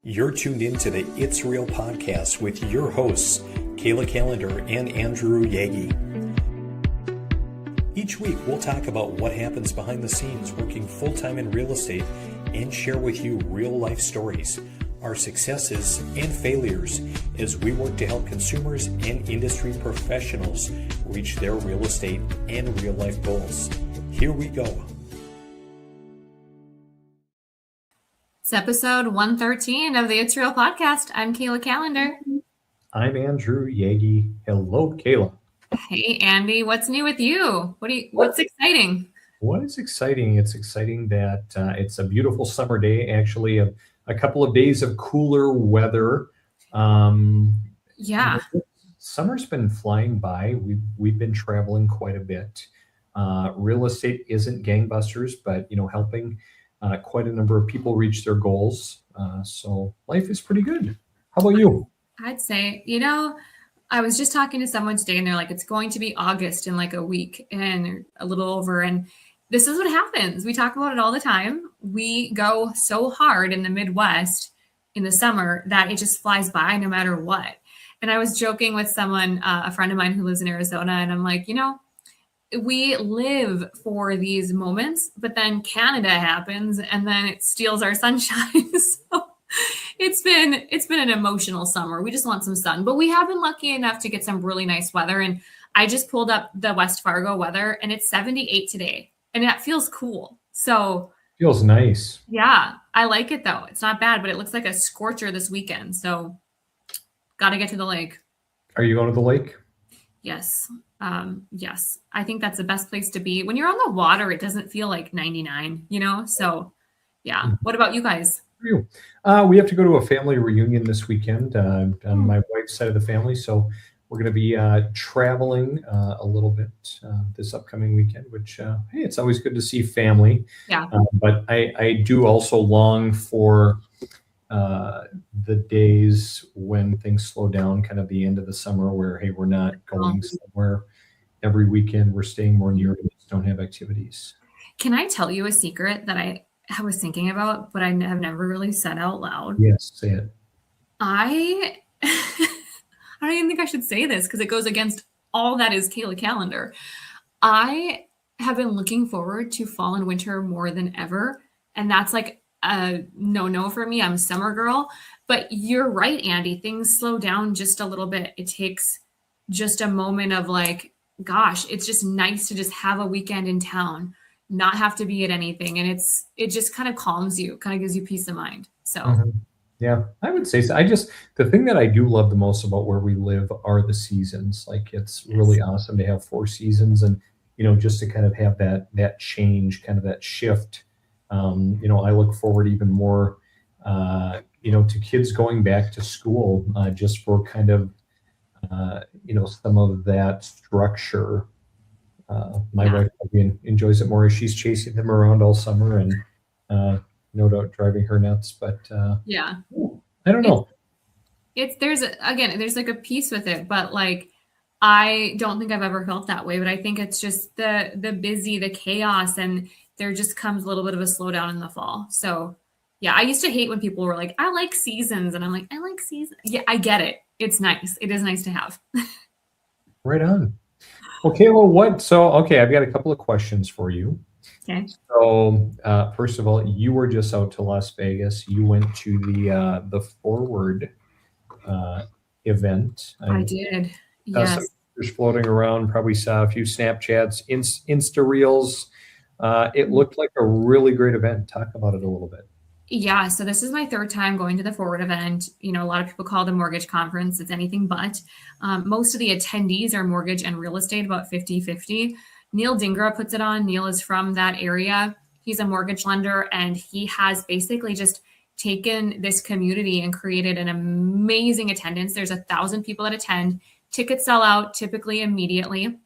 You're tuned in to the It's Real podcast with your hosts, Kayla, Kallander, and Andrew Yaggie. Each week, we'll talk about what happens behind the scenes working full-time in real estate and share with you real-life stories, our successes and failures as we work to help consumers and industry professionals reach their real estate and real-life goals. Here we go. It's episode 113 of the It's Real podcast. I'm Kayla Kallander. I'm Andrew Yaggie. Hello, Kayla. Hey, Andy. What's new with you? What's exciting? What is exciting? It's exciting that it's a beautiful summer day. Actually, a couple of days of cooler weather. Yeah. Summer's been flying by. We've been traveling quite a bit. Real estate isn't gangbusters, but helping quite a number of people reach their goals. So life is pretty good. How about you? I'd say, I was just talking to someone today and they're like, it's going to be August in like a week and a little over. And this is what happens. We talk about it all the time. We go so hard in the Midwest in the summer that it just flies by no matter what. And I was joking with someone, a friend of mine who lives in Arizona, and I'm like, we live for these moments, but then Canada happens and then it steals our sunshine. So it's been an emotional summer. We just want some sun, but we have been lucky enough to get some really nice weather. And I just pulled up the West Fargo weather and it's 78 today and that feels cool. So feels nice. Yeah, I like it though. It's not bad, but it looks like a scorcher this weekend. So got to get to the lake. Are you going to the lake? Yes. Yes. I think that's the best place to be. When you're on the water, it doesn't feel like 99, So yeah. What about you guys? We have to go to a family reunion this weekend on my wife's side of the family. So we're going to be traveling a little bit this upcoming weekend, which, hey, it's always good to see family. Yeah. But I do also long for the days when things slow down, kind of the end of the summer where, hey, we're not going somewhere every weekend. We're staying more near, but just don't have activities. Can I tell you a secret that I was thinking about, but I have never really said out loud? Yes, say it. I don't even think I should say this because it goes against all that is Kayla Kallander. I have been looking forward to fall and winter more than ever. And that's like a no for me. I'm a summer girl. But you're right, Andy. Things slow down just a little bit. It takes just a moment of like, gosh, it's just nice to just have a weekend in town, not have to be at anything. And it just kind of calms you, kind of gives you peace of mind. So Yeah, I would say so. The thing that I do love the most about where we live are the seasons. Like it's really awesome to have 4 seasons and, just to kind of have that change, kind of that shift. I look forward even more, to kids going back to school just for kind of, some of that structure. My wife enjoys it more as she's chasing them around all summer and no doubt driving her nuts. But I don't know. There's like a piece with it, but like I don't think I've ever felt that way. But I think it's just the busy, the chaos, and there just comes a little bit of a slowdown in the fall. So yeah, I used to hate when people were like, I like seasons. And I'm like, I like seasons. Yeah, I get it. It's nice. It is nice to have. Right on. Okay, well, I've got a couple of questions for you. Okay. So first of all, you were just out to Las Vegas. You went to the Forward event. I did. Yes. Some pictures floating around, probably saw a few Snapchats, Insta Reels. It looked like a really great event. Talk about it a little bit. Yeah. So this is my 3rd time going to the Forward event. A lot of people call it a mortgage conference. It's anything but. Most of the attendees are mortgage and real estate, about 50-50. Neil Dingra puts it on. Neil is from that area. He's a mortgage lender, and he has basically just taken this community and created an amazing attendance. There's 1,000 people that attend. Tickets sell out typically immediately.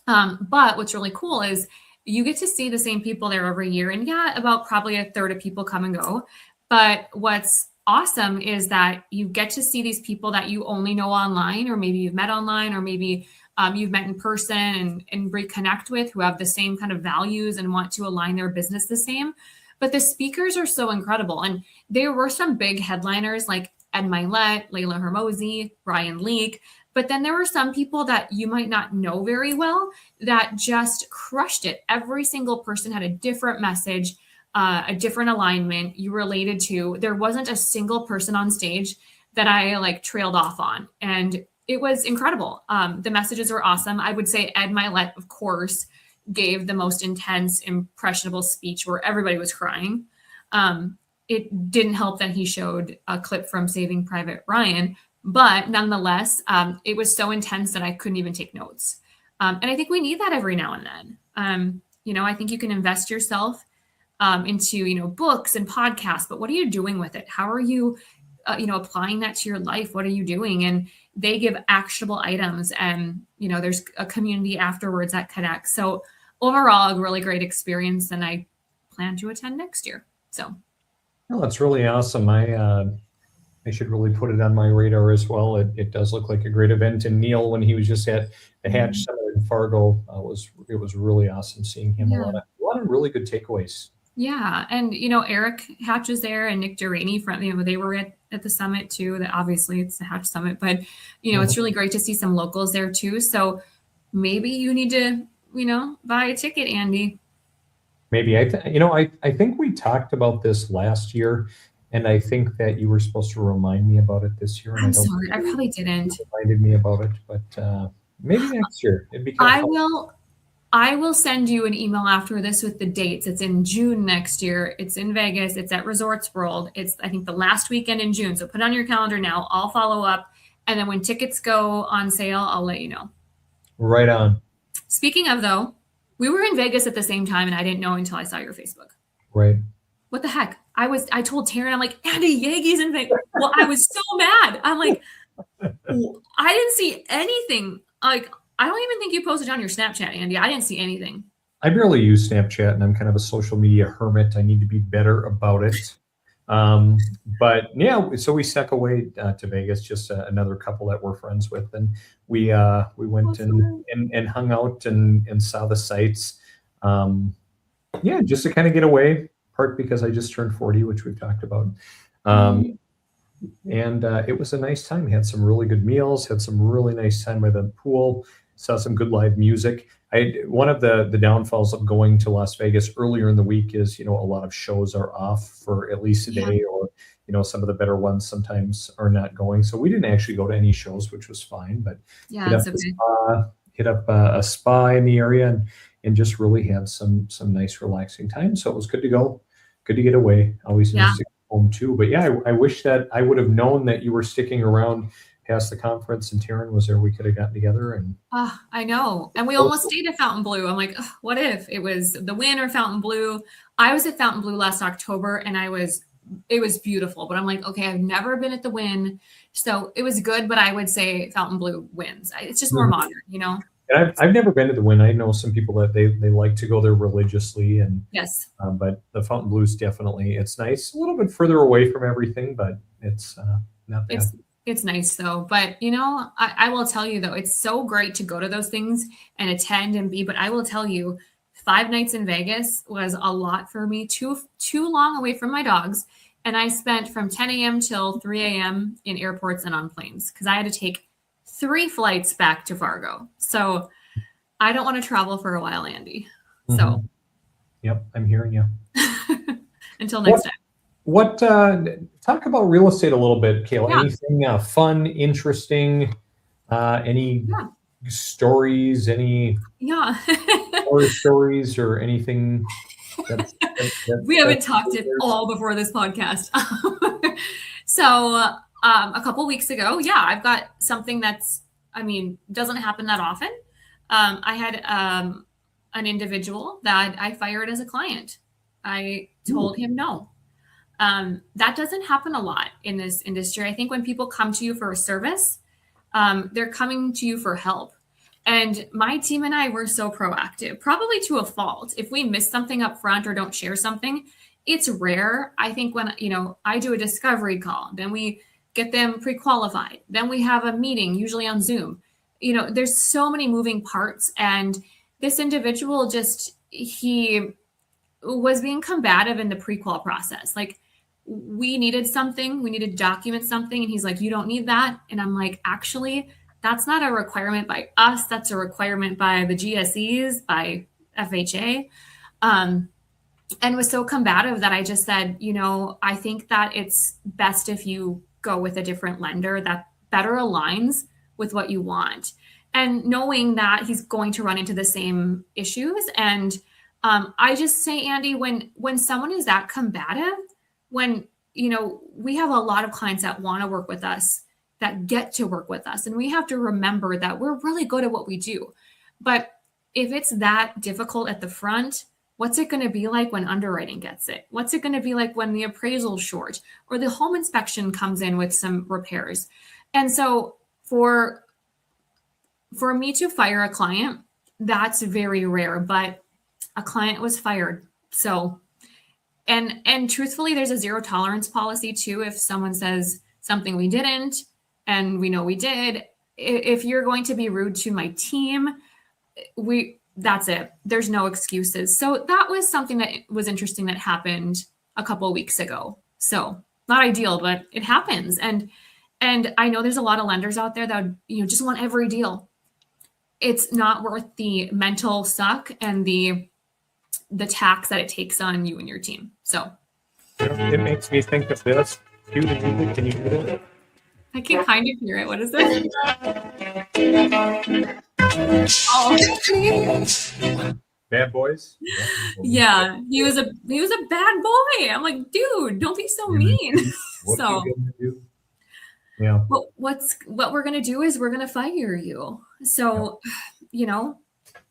But what's really cool is you get to see the same people there every year. And about probably 1/3 of people come and go. But what's awesome is that you get to see these people that you only know online, or maybe you've met online, or maybe you've met in person and reconnect with, who have the same kind of values and want to align their business the same. but the speakers are so incredible. And there were some big headliners like Ed Milet, Layla Hermosi, Ryan Leake. But then there were some people that you might not know very well that just crushed it. Every single person had a different message, a different alignment you related to. There wasn't a single person on stage that I like trailed off on. And it was incredible. The messages were awesome. I would say Ed Milet, of course, gave the most intense, impressionable speech where everybody was crying. It didn't help that he showed a clip from Saving Private Ryan, but nonetheless, it was so intense that I couldn't even take notes. And I think we need that every now and then. I think you can invest yourself into, books and podcasts, but what are you doing with it? How are you, applying that to your life? What are you doing? And they give actionable items, and, there's a community afterwards that connects. So overall, a really great experience, and I plan to attend next year. So. Well, that's really awesome. I should really put it on my radar as well. It does look like a great event. And Neil, when he was just at the Hatch Summit in Fargo, it was really awesome seeing him. Yeah. A lot of really good takeaways. Yeah, and Eric Hatch was there, and Nick Duraney from they were at the summit too. That obviously it's the Hatch Summit, but it's really great to see some locals there too. So maybe you need to buy a ticket, Andy. Maybe I think we talked about this last year, and I think that you were supposed to remind me about it this year. And I'm sorry, I probably didn't. You reminded me about it, but maybe next year. It'd be kind of fun. I will send you an email after this with the dates. It's in June next year. It's in Vegas. It's at Resorts World. It's, I think, the last weekend in June. So put it on your calendar now. I'll follow up. And then when tickets go on sale, I'll let you know. Right on. Speaking of, though, we were in Vegas at the same time, and I didn't know until I saw your Facebook. Right. What the heck? I told Taryn, I'm like, Andy, Yaggie's in Vegas. Well, I was so mad. I'm like, I didn't see anything. Like, I don't even think you posted on your Snapchat, Andy. I didn't see anything. I barely use Snapchat, and I'm kind of a social media hermit. I need to be better about it. But yeah, so we snuck away to Vegas, just another couple that we're friends with, and we went and hung out and saw the sights. Yeah, just to kind of get away. Part because I just turned 40, which we've talked about. And it was a nice time. Had some really good meals, had some really nice time by the pool, saw some good live music. One of the downfalls of going to Las Vegas earlier in the week is, a lot of shows are off for at least a day, or, some of the better ones sometimes are not going. So we didn't actually go to any shows, which was fine, but hit up a spa in the area and just really had some nice relaxing time. So it was good to go, good to get away. Always nice to go home too. But yeah, I wish that I would have known that you were sticking around past the conference and Taryn was there. We could have gotten together and I know. And we almost stayed at Fountain Blue. I'm like, what if it was the Wynn or Fountain Blue? I was at Fountain Blue last October, and it was beautiful, but I'm like, okay, I've never been at the Wynn. So it was good, but I would say Fountain Blue wins. It's just more modern, And I've never been to the Wynn. I know some people that they like to go there religiously, and yes, but the Fountain Blue is definitely, it's nice, a little bit further away from everything, but it's not bad. It's nice though. But I will tell you though, it's so great to go to those things and attend and be. But I will tell you, 5 nights in Vegas was a lot for me. Too long away from my dogs, and I spent from 10 a.m. till 3 a.m. in airports and on planes because I had to take 3 flights back to Fargo. So I don't want to travel for a while, Andy. So yep, I'm hearing you. Until next time. What talk about real estate a little bit, Kayla? Yeah. Anything fun, interesting? Any stories? Any horror stories or anything? We haven't talked at all before this podcast. So a couple weeks ago, I've got something doesn't happen that often. I had an individual that I fired as a client. I told him no. That doesn't happen a lot in this industry. I think when people come to you for a service, they're coming to you for help. And my team and I were so proactive, probably to a fault. If we miss something up front or don't share something, it's rare. I think when, I do a discovery call, then we get them pre-qualified. Then we have a meeting, usually on Zoom. There's so many moving parts. And this individual he was being combative in the pre-qual process. Like, we needed something, we needed to document something. And he's like, you don't need that. And I'm like, actually, that's not a requirement by us. That's a requirement by the GSEs, by FHA. And was so combative that I just said, I think that it's best if you go with a different lender that better aligns with what you want. And knowing that he's going to run into the same issues. And I just say, Andy, when someone is that combative, when, we have a lot of clients that want to work with us, that get to work with us. And we have to remember that we're really good at what we do. But if it's that difficult at the front, what's it going to be like when underwriting gets it? What's it going to be like when the appraisal's short or the home inspection comes in with some repairs? And so for me to fire a client, that's very rare, but a client was fired. So, and truthfully, there's a zero tolerance policy too. If someone says something we didn't, and we know we did, if you're going to be rude to my team, that's it. There's no excuses. So that was something that was interesting that happened a couple of weeks ago. So not ideal, but it happens. And I know there's a lot of lenders out there that would, just want every deal. It's not worth the mental suck and the tax that it takes on you and your team. So it makes me think of this. Cue the music. Can you hear it? I can kind of hear it. What is it? Oh. Bad Boys. Yeah, he was a bad boy. I'm like, dude, don't be so mean. So, yeah. What we're gonna do is we're gonna fire you. So,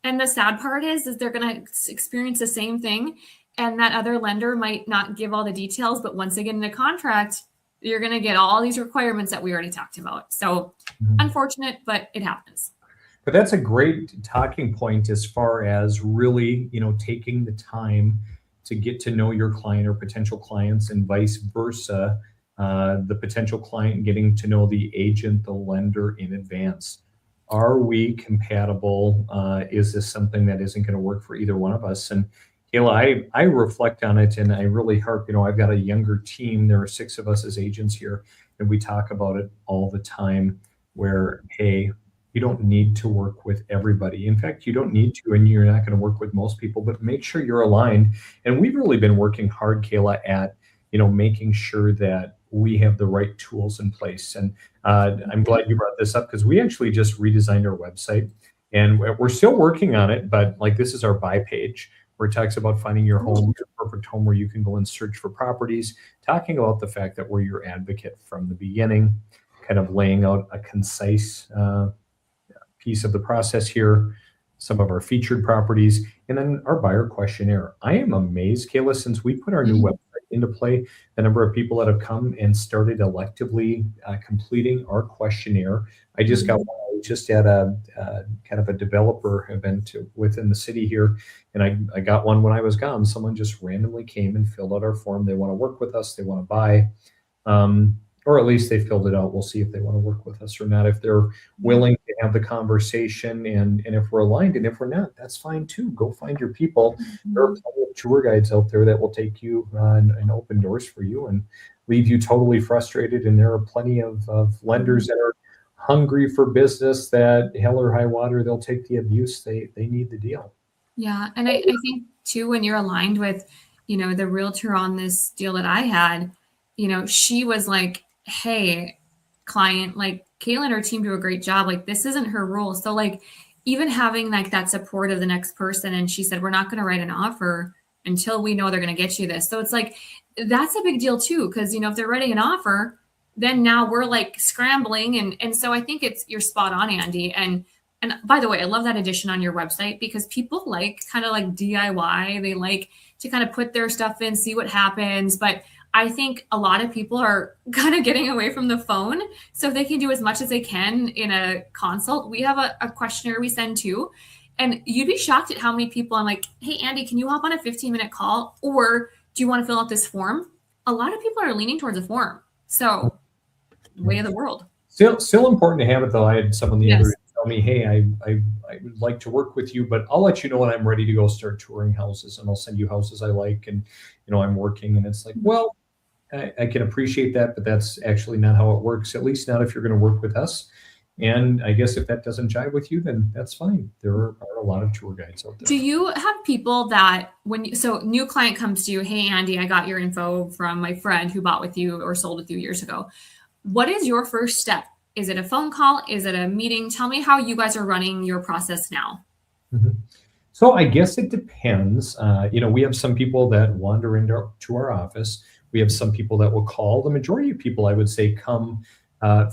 and the sad part is they're gonna experience the same thing, and that other lender might not give all the details, but once they get in the contract, you're going to get all these requirements that we already talked about. So unfortunate, but it happens. But that's a great talking point as far as really, taking the time to get to know your client or potential clients, and vice versa, the potential client getting to know the agent, the lender in advance. Are we compatible? Is this something that isn't going to work for either one of us? And Kayla, I reflect on it, and I really harp, I've got a younger team. There are 6 of us as agents here, and we talk about it all the time where, hey, you don't need to work with everybody. In fact, you don't need to, and you're not going to work with most people, but make sure you're aligned. And we've really been working hard, Kayla, at, making sure that we have the right tools in place. And I'm glad you brought this up, because we actually just redesigned our website, and we're still working on it, but like, this is our buy page, where it talks about finding your home, your perfect home, where you can go and search for properties, talking about the fact that we're your advocate from the beginning, kind of laying out a concise piece of the process here, some of our featured properties, and then our buyer questionnaire. I am amazed, Kayla, since we put our new website into play, the number of people that have come and started electively completing our questionnaire. I just got one. I just had a kind of a developer event within the city here, and I got one when I was gone. Someone just randomly came and filled out our form. They want to work with us. They want to buy, or at least they filled it out. We'll see if they want to work with us or not. If they're willing to have the conversation, and if we're aligned, and if we're not, that's fine too. Go find your people. There are plenty of tour guides out there that will take you and open doors for you and leave you totally frustrated. And there are plenty of lenders that are hungry for business, that hell or high water, they'll take the abuse. They need the deal. Yeah. And I think too, when you're aligned with, the realtor on this deal that I had, she was like, hey, client, like, Kayla and her team do a great job. Like, this isn't her role. So like, even having like that support of the next person. And she said, we're not going to write an offer until we know they're going to get you this. So it's like, that's a big deal too. Cause if they're writing an offer, then now we're like scrambling. And so I think you're spot on, Andy. And by the way, I love that addition on your website, because people like kind of like DIY. They like to kind of put their stuff in, see what happens. But I think a lot of people are kind of getting away from the phone. So if they can do as much as they can in a consult, we have a questionnaire we send to, and you'd be shocked at how many people I'm like, hey, Andy, can you hop on a 15-minute call? Or do you want to fill out this form? A lot of people are leaning towards a form. So way of the world. Still important to have it, though. I had someone the other day tell me, hey, I would like to work with you, but I'll let you know when I'm ready to go start touring houses, and I'll send you houses I like, and I'm working. And it's like, well, I can appreciate that, but that's actually not how it works. At least not if you're going to work with us. And I guess if that doesn't jive with you, then that's fine. There are a lot of tour guides out there. Do you have people that so new client comes to you, hey, Andy, I got your info from my friend who bought with you or sold with you years ago. What is your first step? Is it a phone call? Is it a meeting? Tell me how you guys are running your process now. Mm-hmm. So I guess it depends. We have some people that wander into our office. We have some people that will call. The majority of people, I would say, come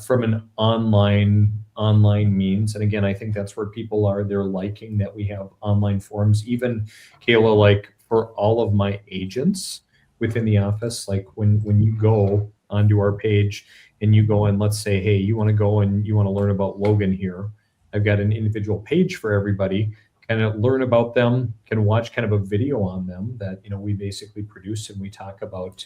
from an online means. And again, I think that's where people are. They're liking that we have online forums. Even Kayla, like for all of my agents within the office, like when you go onto our page and you go and let's say, hey, you want to go and you want to learn about Logan here. I've got an individual page for everybody. Kind of learn about them, can watch kind of a video on them that we basically produce, and we talk about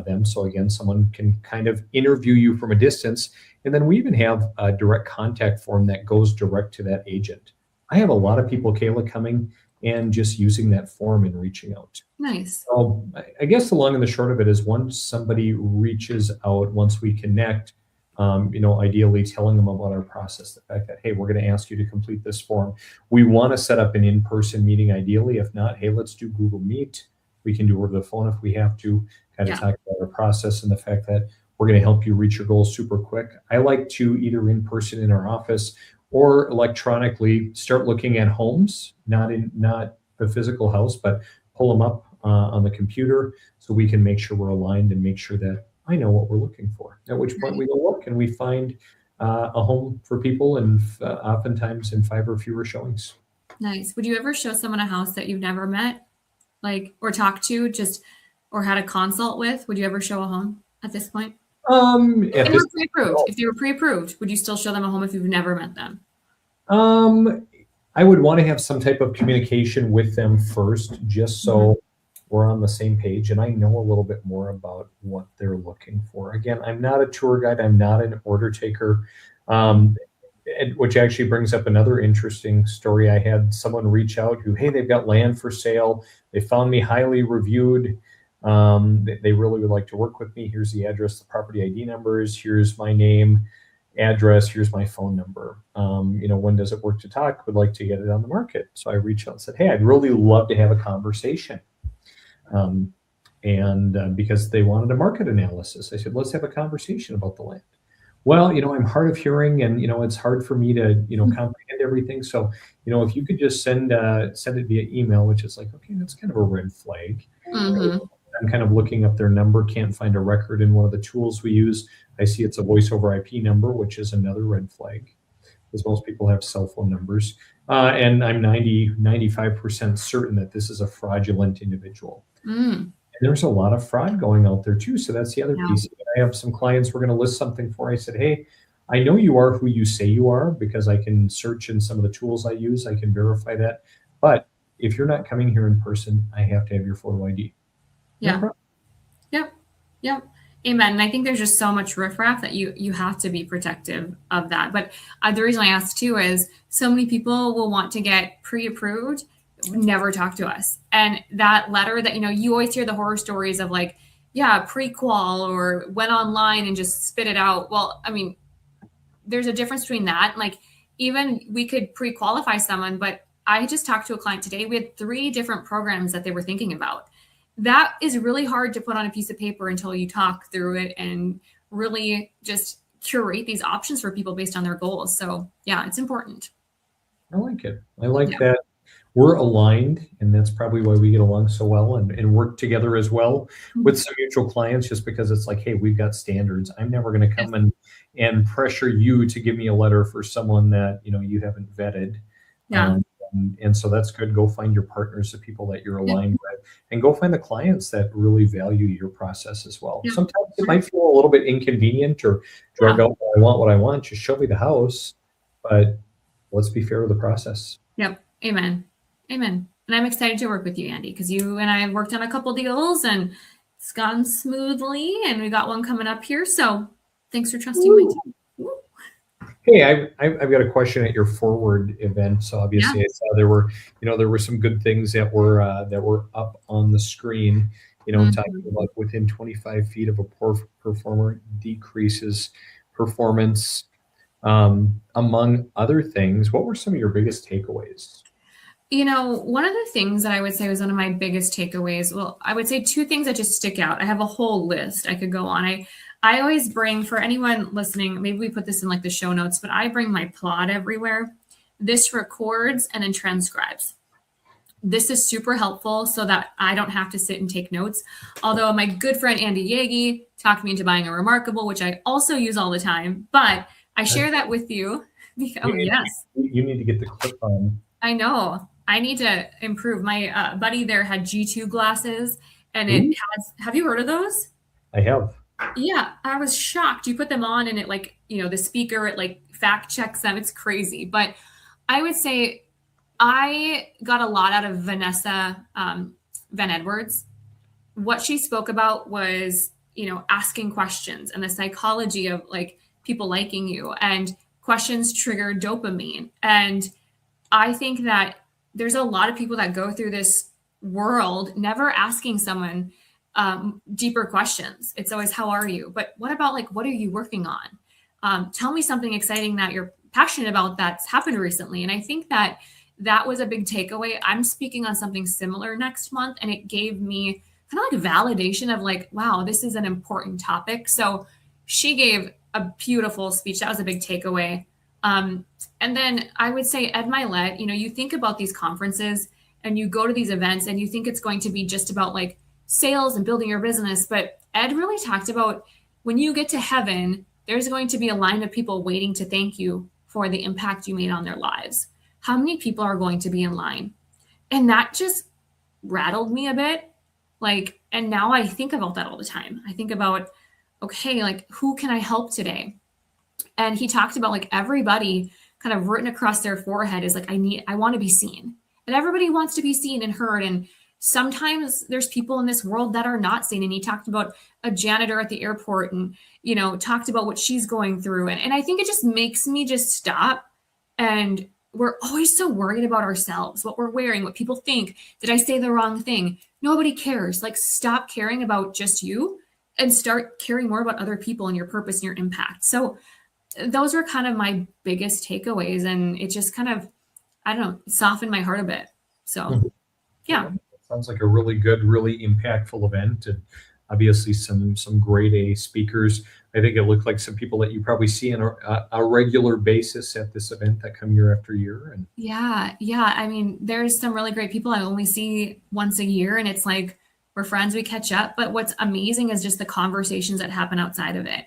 them. So again, someone can kind of interview you from a distance, and then we even have a direct contact form that goes direct to that agent. I have a lot of people, Kayla, coming and just using that form and reaching out. Nice. So I guess the long and the short of it is once somebody reaches out, once we connect, ideally telling them about our process, the fact that, hey, we're going to ask you to complete this form. We want to set up an in-person meeting ideally. If not, hey, let's do Google Meet. We can do over the phone if we have to, kind of talk about our process and the fact that we're going to help you reach your goals super quick. I like to either in person in our office or electronically start looking at homes, not the physical house, but pull them up on the computer so we can make sure we're aligned and make sure that I know what we're looking for. At which point we go look and we find a home for people, and oftentimes in 5 or fewer showings. Nice. Would you ever show someone a house that you've never met, or talked to, or had a consult with? Would you ever show a home at this point? If they were pre-approved, would you still show them a home if you've never met them? I would want to have some type of communication with them first, just so we're on the same page and I know a little bit more about what they're looking for. Again, I'm not a tour guide. I'm not an order taker, which actually brings up another interesting story. I had someone reach out who, hey, they've got land for sale. They found me highly reviewed. They really would like to work with me. Here's the address, the property ID numbers. Here's my name, address. Here's my phone number. When does it work to talk? Would like to get it on the market. So I reached out and said, hey, I'd really love to have a conversation. Because they wanted a market analysis, I said, let's have a conversation about the land. Well, I'm hard of hearing, and it's hard for me to comprehend everything. So if you could just send it via email, which is like, okay, that's kind of a red flag. I'm kind of looking up their number, can't find a record in one of the tools we use. I see it's a voice over IP number, which is another red flag, because most people have cell phone numbers. And I'm 95% certain that this is a fraudulent individual. And there's a lot of fraud going out there too. So that's the other piece. I have some clients we're going to list something for. I said, hey, I know you are who you say you are because I can search in some of the tools I use. I can verify that. But if you're not coming here in person, I have to have your photo ID. Yeah. Yep. Amen. And I think there's just so much riffraff that you have to be protective of that. But the reason I asked too is so many people will want to get pre-approved, never talk to us. And that letter that, you always hear the horror stories of pre-qual or went online and just spit it out. Well, I mean, there's a difference between that. Even we could pre-qualify someone, but I just talked to a client today. We had 3 different programs that they were thinking about. That is really hard to put on a piece of paper until you talk through it and really just curate these options for people based on their goals. So yeah, it's important. I like it. I like that we're aligned, and that's probably why we get along so well and work together as well with some mutual clients, just because it's like, hey, we've got standards. I'm never going to come and pressure you to give me a letter for someone that, you haven't vetted. And so that's good. Go find your partners, the people that you're aligned with, and go find the clients that really value your process as well. Yeah. Sometimes it might feel a little bit inconvenient or drag out what I want. Just show me the house, but let's be fair with the process. Yep. Amen. And I'm excited to work with you, Andy, because you and I have worked on a couple deals and it's gone smoothly, and we got one coming up here. So thanks for trusting my team. Hey, I've got a question at your Forward event. So Yeah. obviously, I saw there were some good things that were up on the screen. Talking Mhm. about within 25 feet of a poor performer decreases performance, among other things. What were some of your biggest takeaways? One of the things that I would say was one of my biggest takeaways, well, I would say two things that just stick out. I have a whole list I could go on. I always bring, for anyone listening, maybe we put this in like the show notes, but I bring my plot everywhere. This records and then transcribes. This is super helpful so that I don't have to sit and take notes. Although my good friend Andy Yaggie talked me into buying a Remarkable, which I also use all the time, but I share that with you. Oh, You need yes. you need to get the clip on. I know. I need to improve. My buddy there had G2 glasses, and it Ooh, has. Have you heard of those? I have. Yeah, I was shocked. You put them on, and it like the speaker it like fact checks them. It's crazy. But I would say I got a lot out of Vanessa Van Edwards. What she spoke about was asking questions and the psychology of like people liking you, and questions trigger dopamine. And I think that there's a lot of people that go through this world never asking someone deeper questions. It's always, how are you? But what about like, what are you working on? Tell me something exciting that you're passionate about that's happened recently. And I think that that was a big takeaway. I'm speaking on something similar next month, and it gave me kind of like validation of like, wow, this is an important topic. So she gave a beautiful speech. That was a big takeaway. And then I would say Ed Milet, you think about these conferences and you go to these events and you think it's going to be just about like sales and building your business. But Ed really talked about when you get to heaven, there's going to be a line of people waiting to thank you for the impact you made on their lives. How many people are going to be in line? And that just rattled me a bit. Like, and now I think about that all the time. I think about, okay, like who can I help today? And he talked about like everybody kind of written across their forehead is like, I want to be seen. And everybody wants to be seen and heard. And sometimes there's people in this world that are not seen. And he talked about a janitor at the airport and, talked about what she's going through. And I think it just makes me just stop. And we're always so worried about ourselves, what we're wearing, what people think. Did I say the wrong thing? Nobody cares. Like, stop caring about just you and start caring more about other people and your purpose and your impact. So those were kind of my biggest takeaways, and it just kind of, I don't know, softened my heart a bit. So yeah. Sounds like a really good, really impactful event, and obviously some great A speakers. I think it looked like some people that you probably see on a regular basis at this event that come year after year. And Yeah. I mean, there's some really great people I only see once a year, and it's like we're friends, we catch up. But what's amazing is just the conversations that happen outside of it.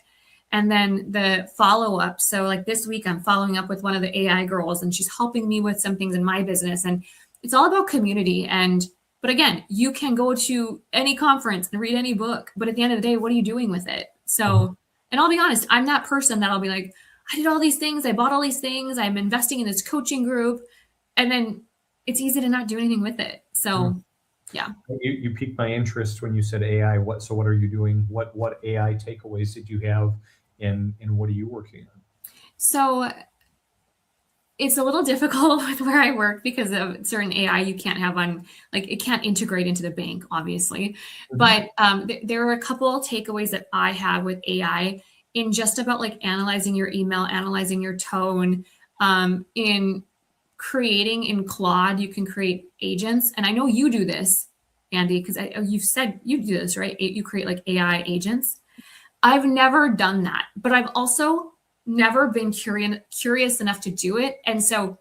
And then the follow up. So, like this week, I'm following up with one of the AI girls, and she's helping me with some things in my business. And it's all about community. But again, you can go to any conference and read any book. But at the end of the day, what are you doing with it? So, and I'll be honest, I'm that person that'll be like, I did all these things. I bought all these things. I'm investing in this coaching group. And then it's easy to not do anything with it. So, yeah. You piqued my interest when you said AI. What are you doing? What AI takeaways did you have, and what are you working on? So it's a little difficult with where I work because of certain AI you can't have on, like it can't integrate into the bank, obviously. But there are a couple takeaways that I have with AI in just about like analyzing your email, analyzing your tone, in creating in Claude, you can create agents. And I know you do this, Andy, because you've said you do this, right? You create like AI agents. I've never done that, but I've also never been curious enough to do it. And so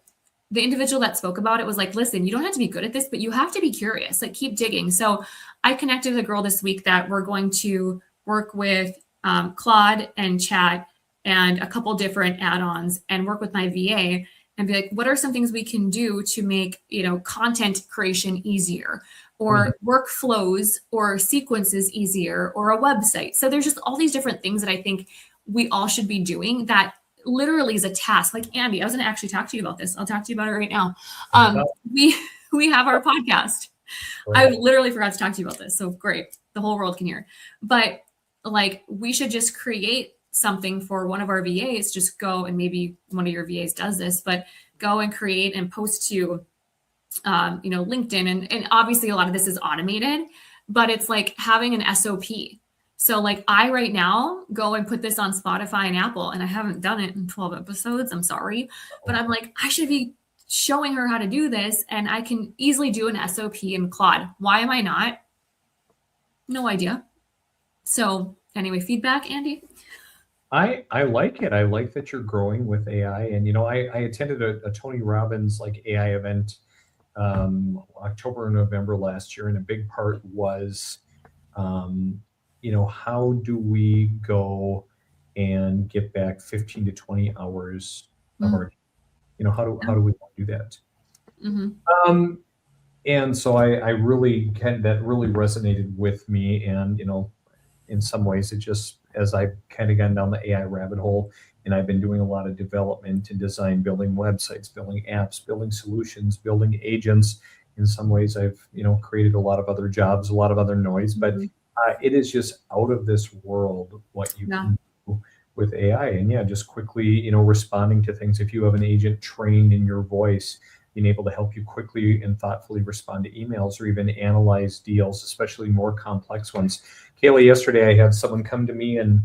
the individual that spoke about it was like, listen, you don't have to be good at this, but you have to be curious, like keep digging. So I connected with a girl this week that we're going to work with Claude and Chat and a couple different add-ons and work with my VA and be like, what are some things we can do to make, content creation easier or workflows or sequences easier or a website. So there's just all these different things that I think we all should be doing that literally is a task. Like Andy, I was going to actually talk to you about this. I'll talk to you about it right now. We have our podcast. I literally forgot to talk to you about this. So great. The whole world can hear. But like we should just create something for one of our VAs, just go, and maybe one of your VAs does this, but go and create and post to, LinkedIn. And obviously a lot of this is automated, but it's like having an SOP. So like I right now go and put this on Spotify and Apple, and I haven't done it in 12 episodes. I'm sorry, but I'm like, I should be showing her how to do this, and I can easily do an SOP in Claude. Why am I not? No idea. So anyway, feedback, Andy? I like it. I like that you're growing with AI. And, I attended a Tony Robbins like AI event October and November last year. And a big part was, how do we go and get back 15 to 20 hours of our, how do we do that? Mm-hmm. And so I really that really resonated with me. And, in some ways it just, as I've kind of gone down the AI rabbit hole, and I've been doing a lot of development and design, building websites, building apps, building solutions, building agents. In some ways I've, created a lot of other jobs, a lot of other noise, but it is just out of this world what you can do with AI. And just quickly, responding to things. If you have an agent trained in your voice, being able to help you quickly and thoughtfully respond to emails, or even analyze deals, especially more complex ones. Kayla, yesterday I had someone come to me, and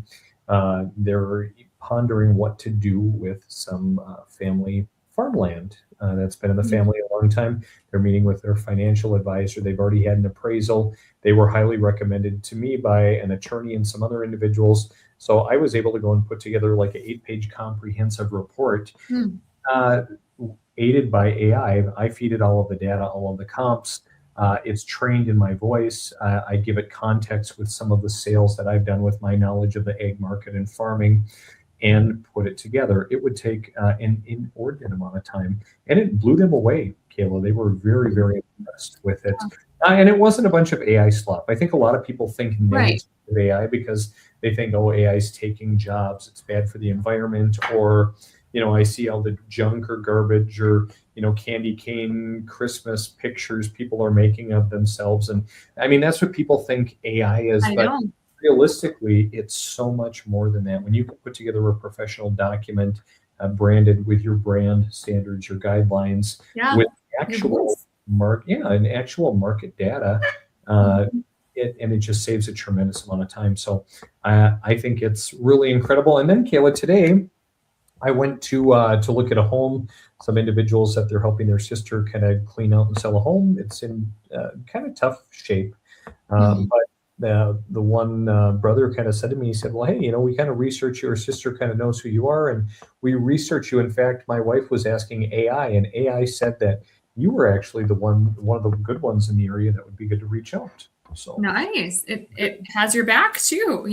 they're pondering what to do with some family farmland that's been in the family a long time. They're meeting with their financial advisor. They've already had an appraisal. They were highly recommended to me by an attorney and some other individuals. So I was able to go and put together like an 8-page comprehensive report, aided by AI. I feed it all of the data, all of the comps. It's trained in my voice. I give it context with some of the sales that I've done with my knowledge of the egg market and farming, and put it together. It would take an inordinate amount of time, and it blew them away, Kayla. They were very, very impressed with it. And it wasn't a bunch of AI slop. I think a lot of people think negative of AI because they think, AI is taking jobs. It's bad for the environment, or I see all the junk or garbage or, candy cane Christmas pictures people are making of themselves. And I mean, that's what people think AI is. But realistically, it's so much more than that. When you put together a professional document branded with your brand standards, your guidelines, with actual market data, it just saves a tremendous amount of time. So I think it's really incredible. And then, Kayla, today, I went to look at a home. Some individuals that they're helping their sister kind of clean out and sell a home. It's in kind of tough shape. But the one brother kind of said to me, he said, well, hey, we kind of research your sister kind of knows who you are, and we research you. In fact, my wife was asking AI, and AI said that you were actually one of the good ones in the area that would be good to reach out. So nice. It has your back too,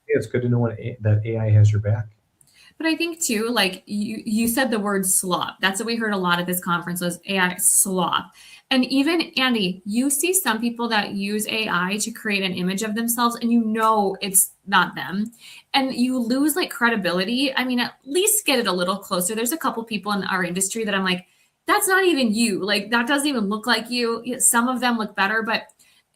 It's good to know that AI has your back. But I think too, like you said the word slop. That's what we heard a lot at this conference was AI slop. And even Andy, you see some people that use AI to create an image of themselves, and it's not them. And you lose like credibility. I mean, at least get it a little closer. There's a couple people in our industry that I'm like, that's not even you. Like that doesn't even look like you. Some of them look better, but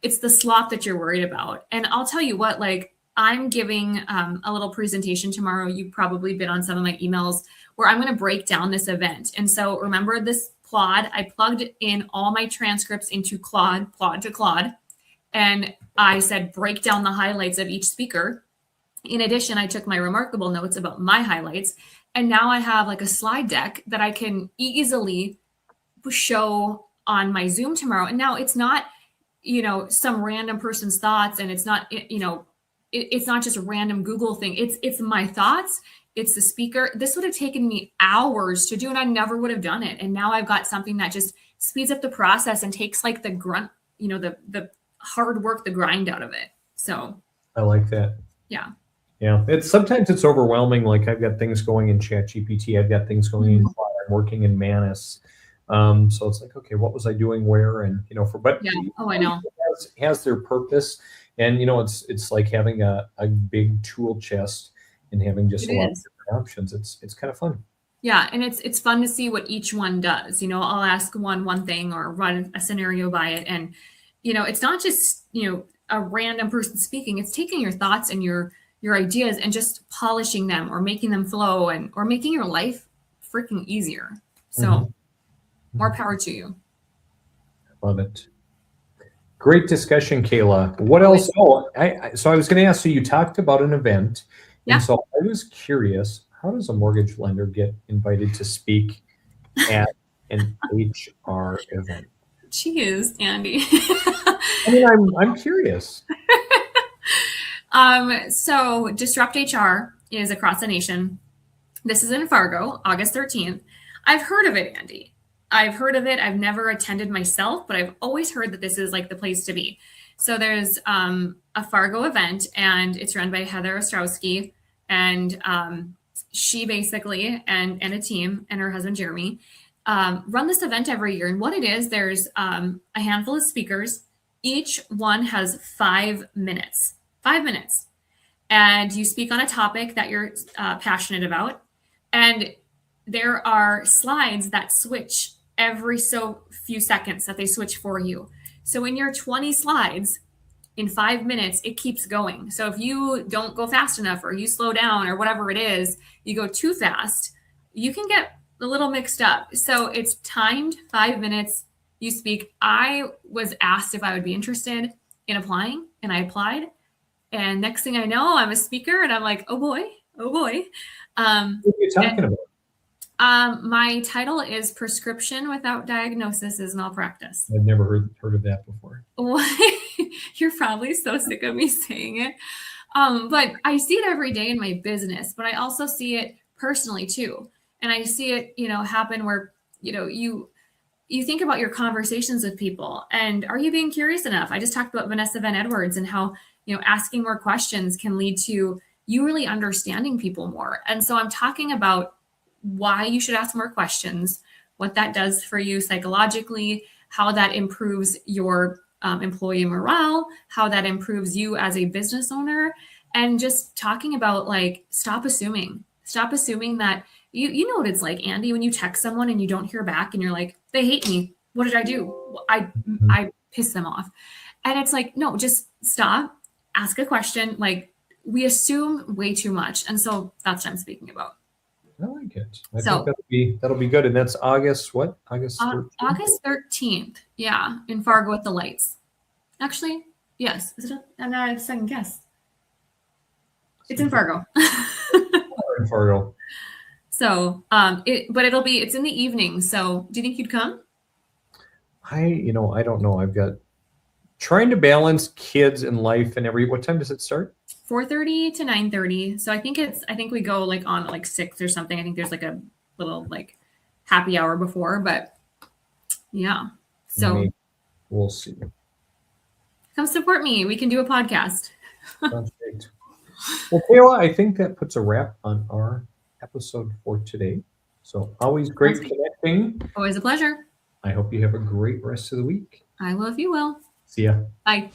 it's the slop that you're worried about. And I'll tell you what, like, I'm giving a little presentation tomorrow. You've probably been on some of my emails where I'm going to break down this event. And so remember this Claude, I plugged in all my transcripts into Claude to Claude. And I said, break down the highlights of each speaker. In addition, I took my remarkable notes about my highlights. And now I have like a slide deck that I can easily show on my Zoom tomorrow. And now it's not, some random person's thoughts, and it's not, it's not just a random Google thing. It's my thoughts. It's the speaker. This would have taken me hours to do, and I never would have done it. And now I've got something that just speeds up the process and takes like the grunt, the hard work, the grind out of it. So I like that. Yeah. Yeah. Sometimes it's overwhelming. Like I've got things going in ChatGPT. I've got things going in Claude. I'm working in Manus. So it's like, okay, what was I doing where? And, I know. It has their purpose. And, it's like having a big tool chest and having just a lot of different options. It's kind of fun. Yeah. And it's fun to see what each one does. I'll ask one thing or run a scenario by it. And, it's not just, a random person speaking. It's taking your thoughts and your your ideas and just polishing them or making them flow or making your life freaking easier. So more power to you. Love it. Great discussion, Kayla. What else? Oh, so I was going to ask, so you talked about an event. Yeah. And so I was curious, how does a mortgage lender get invited to speak at an HR event? Cheers, Andy. I mean, I'm curious. So DisruptHR is across the nation. This is in Fargo, August 13th. I've heard of it, Andy. I've heard of it. I've never attended myself, but I've always heard that this is like the place to be. So there's a Fargo event, and it's run by Heather Ostrowski, and she basically and a team and her husband Jeremy run this event every year. And what it is, there's a handful of speakers. Each one has 5 minutes. 5 minutes. And you speak on a topic that you're passionate about. And there are slides that switch every so few seconds, that they switch for you. So in your 20 slides, in 5 minutes, it keeps going. So if you don't go fast enough, or you slow down, or whatever it is, you go too fast, you can get a little mixed up. So it's timed 5 minutes. You speak. I was asked if I would be interested in applying, and I applied. And next thing I know, I'm a speaker, and I'm like, oh boy. What are you talking about? My title is Prescription Without Diagnosis is Malpractice. I've never heard of that before. You're probably so sick of me saying it. But I see it every day in my business, but I also see it personally too. And I see it, happen where, you think about your conversations with people, and are you being curious enough? I just talked about Vanessa Van Edwards and how, asking more questions can lead to you really understanding people more. And so I'm talking about why you should ask more questions, what that does for you psychologically, how that improves your employee morale, how that improves you as a business owner, and just talking about stop assuming that you know what it's like, Andy, when you text someone and you don't hear back and you're like, they hate me. What did I do? I pissed them off. And it's like, no, just stop, ask a question. We assume way too much. And so that's what I'm speaking about. I like it. I think that'll be good. And that's August what? August 13th? August 13th. Yeah, in Fargo at the Lights. Actually, yes. Is it? I'm not a second guess. It's in Fargo. In Fargo. So, it's in the evening. So, do you think you'd come? I don't know. I've got trying to balance kids and life and what time does it start? 4:30 to 9:30. So I think we go on 6 or something. I think there's a little happy hour before, but yeah. So Maybe. We'll see. Come support me. We can do a podcast. Sounds great. Well, Kayla, I think that puts a wrap on our episode for today. So always great connecting. Always a pleasure. I hope you have a great rest of the week. I will if you will. See ya. Bye.